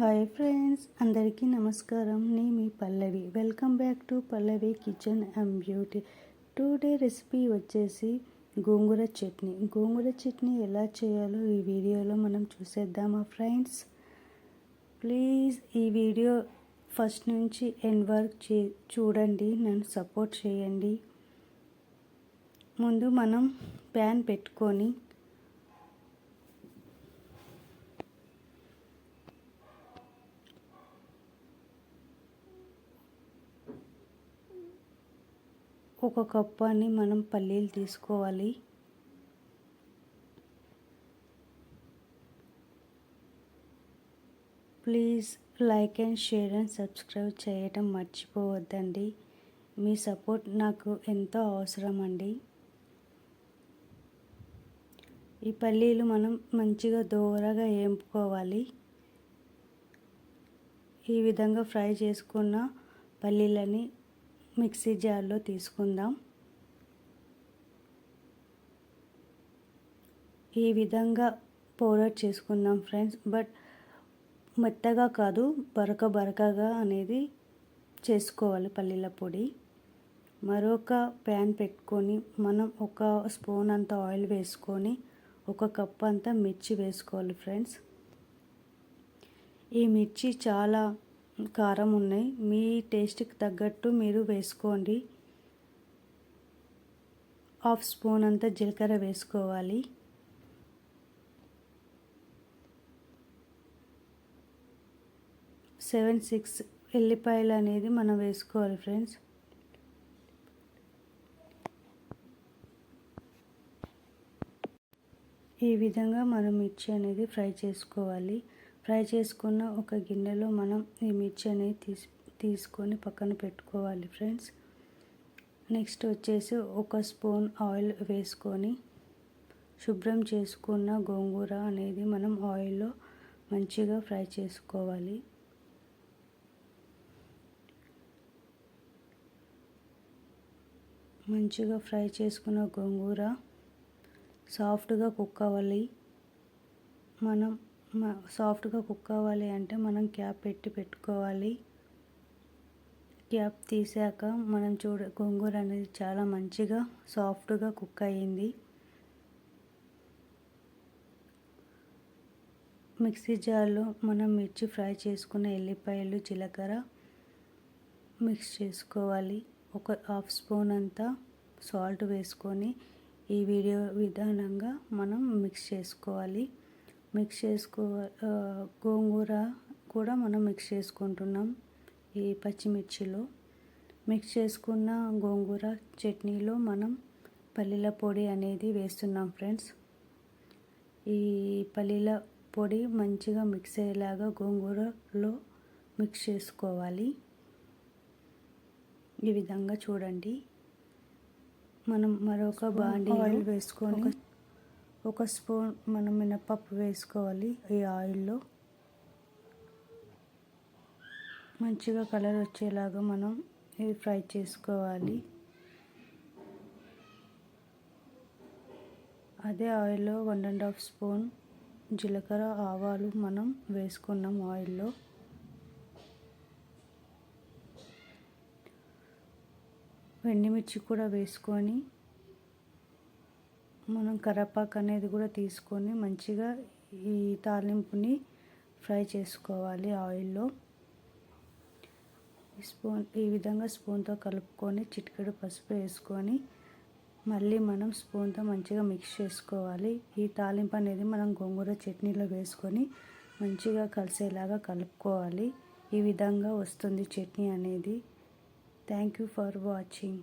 Hi friends, అందరికీ నమస్కారం. నేను మీ Pallavi. Welcome back to Pallavi kitchen and beauty. Today recipe వచ్చేసి గోంగూర చట్నీ. గోంగూర చట్నీ ఎలా చేయాలో ఈ వీడియోలో మనం చూసేద్దామా ఫ్రెండ్స్. ప్లీజ్ ఈ వీడియో ఫస్ట్ నుంచి ఎండ్ వరకు చూడండి, నన్ను సపోర్ట్ చేయండి. ముందు మనం ప్యాన్ పెట్టుకొని ఒక కప్పు అని మనం పల్లీలు తీసుకోవాలి. Please like and share and subscribe చేయడం మర్చిపోవద్దండి. మీ సపోర్ట్ నాకు ఎంతో అవసరం అండి. ఈ పల్లీలు మనం మంచిగా దోరగా వేపుకోవాలి. ఈ విధంగా ఫ్రై చేసుకున్న పల్లీలని మిక్సీ జార్లో తీసుకుందాం. ఈ విధంగా పౌడర్ చేసుకుందాం ఫ్రెండ్స్. బట్ మెత్తగా కాదు, బరకగా అనేది చేసుకోవాలి పల్లీల పొడి. మరొక ప్యాన్ పెట్టుకొని మనం ఒక స్పూన్ అంత ఆయిల్ వేసుకొని ఒక కప్ అంతా మిర్చి వేసుకోవాలి ఫ్రెండ్స్. ఈ మిర్చి చాలా కారం ఉన్నాయి, మీ టేస్ట్కి తగ్గట్టు మీరు వేసుకోండి. హాఫ్ స్పూన్ అంత జీలకర్ర వేసుకోవాలి. సెవెన్ 6 ఎల్లిపాయలు అనేది మనం వేసుకోవాలి ఫ్రెండ్స్. ఈ విధంగా మనం మిర్చి అనేది ఫ్రై చేసుకోవాలి. ఫ్రై చేసుకున్న ఒక గిన్నెలో మనం ఈ మిర్చి అనేది తీసుకొని పక్కన పెట్టుకోవాలి ఫ్రెండ్స్. నెక్స్ట్ వచ్చేసి ఒక స్పూన్ ఆయిల్ వేసుకొని శుభ్రం చేసుకున్న గోంగూర అనేది మనం ఆయిల్లో మంచిగా ఫ్రై చేసుకోవాలి. మంచిగా ఫ్రై చేసుకున్న గోంగూర సాఫ్ట్గా కుక్ అవ్వాలి. మనం సాఫ్ట్గా కుక్ అవ్వాలి అంటే మనం క్యాప్ పెట్టుకోవాలి. క్యాప్ తీసాక మనం గోంగూర అనేది చాలా మంచిగా సాఫ్ట్గా కుక్ అయ్యింది. మిక్సీ జార్లో మనం మిర్చి ఫ్రై చేసుకున్న ఎల్లిపాయలు, జీలకర్ర మిక్స్ చేసుకోవాలి. ఒక హాఫ్ స్పూన్ అంతా సాల్ట్ వేసుకొని ఈ విధానంగా మనం మిక్స్ చేసుకోవాలి. గోంగూర కూడా మనం మిక్స్ చేసుకుంటున్నాం ఈ పచ్చిమిర్చిలో. మిక్స్ చేసుకున్న గోంగూర చట్నీలో మనం పల్లీల పొడి అనేది వేస్తున్నాం ఫ్రెండ్స్. ఈ పల్లీల పొడి మంచిగా మిక్స్ అయ్యేలాగా గోంగూరలో మిక్స్ చేసుకోవాలి. ఈ విధంగా చూడండి. మనం మరొక బాండీ ఆయిల్ వేసుకొని ఒక స్పూన్ మనం మినపప్పు వేసుకోవాలి. ఈ ఆయిల్లో మంచిగా కలర్ వచ్చేలాగా మనం ఇది ఫ్రై చేసుకోవాలి. అదే ఆయిల్లో 1.5 స్పూన్ జీలకర్ర, ఆవాలు మనం వేసుకున్నాం ఆయిల్లో. ఎండుమిర్చి కూడా వేసుకొని మనం కరివేపాకు అనేది కూడా తీసుకొని మంచిగా ఈ తాలింపుని ఫ్రై చేసుకోవాలి ఆయిల్లో. ఈ విధంగా స్పూన్తో కలుపుకొని చిటికెడు పసుపు వేసుకొని మళ్ళీ మనం స్పూన్తో మంచిగా మిక్స్ చేసుకోవాలి. ఈ తాలింపు అనేది మనం గోంగూర చట్నీలో వేసుకొని మంచిగా కలిసేలాగా కలుపుకోవాలి. ఈ విధంగా వస్తుంది చట్నీ అనేది. Thank you for watching.